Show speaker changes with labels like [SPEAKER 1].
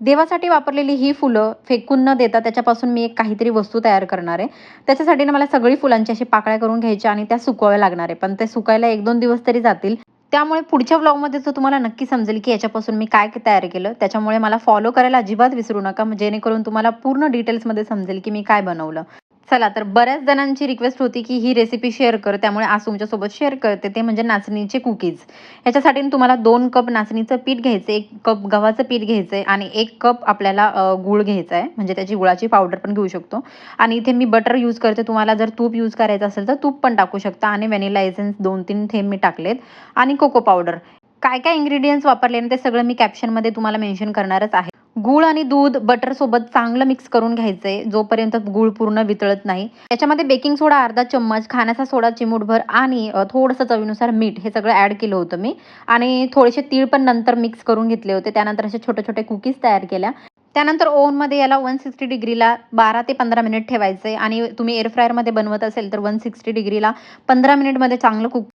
[SPEAKER 1] देवासाठी वापरलेली ही फुलं फेकून न देता त्याच्यापासून मी एक काहीतरी वस्तू तयार करणार आहे. त्याच्यासाठी ना मला सगळी फुलांची अशी पाकळ्या करून घ्यायच्या आणि त्या सुकवाव्या लागणार आहे. पण ते सुकायला 1-2 दिवस तरी जातील. त्यामुळे पुढच्या व्लॉगमध्ये तर तुम्हाला नक्की समजेल, की याच्यापासून मी काय तयार केलं. त्याच्यामुळे मला फॉलो करायला अजिबात विसरू नका, जेणेकरून तुम्हाला पूर्ण डिटेल्समध्ये समजेल, की मी काय बनवलं. चला तर बऱ्याच जणांची रिक्वेस्ट होती, की ही रेसिपी शेअर कर. त्यामुळे आज तुमच्यासोबत शेअर करते. ते म्हणजे नाचणीचे कुकीज. ह्याच्यासाठी तुम्हाला 2 कप नाचणीचं पीठ घ्यायचं, 1 कप गव्हाचं पीठ घ्यायचंय आणि 1 कप आपल्याला गूळ घ्यायचा आहे. म्हणजे त्याची गुळाची पावडर पण घेऊ शकतो. आणि इथे मी बटर यूज करते. तुम्हाला जर तूप यूज करायचं असेल, तर तूप पण टाकू शकता आणि व्हॅनिला एसेन्स 2-3 थेंब मी टाकलेत आणि कोको पावडर. काय-काय इन्ग्रीडियंट्स वापरले ना, ते सगळं मी कॅप्शनमध्ये तुम्हाला मेन्शन करणारच आहे. गूळ आणि दूध बटर सोबत चांगलं मिक्स करून घ्यायचंय, जोपर्यंत गूळ पूर्ण वितळत नाही. त्याच्यामध्ये बेकिंग सोडा अर्धा चम्मच, खाण्याचा सोडा चिमूटभर आणि थोडंसं चवीनुसार मीठ हे सगळं ॲड केलं होतं मी आणि थोडेसे तीळ पण नंतर मिक्स करून घेतले होते. त्यानंतर असे छोटे-छोटे कुकीज तयार केल्या. त्यानंतर ओव्हनमध्ये याला 160 डिग्रीला 12 ते 15 मिनिट ठेवायचंय आणि तुम्ही एअर फ्रायरमध्ये बनवत असेल, तर 160 डिग्रीला 15 मिनिटमध्ये चांगलं कुक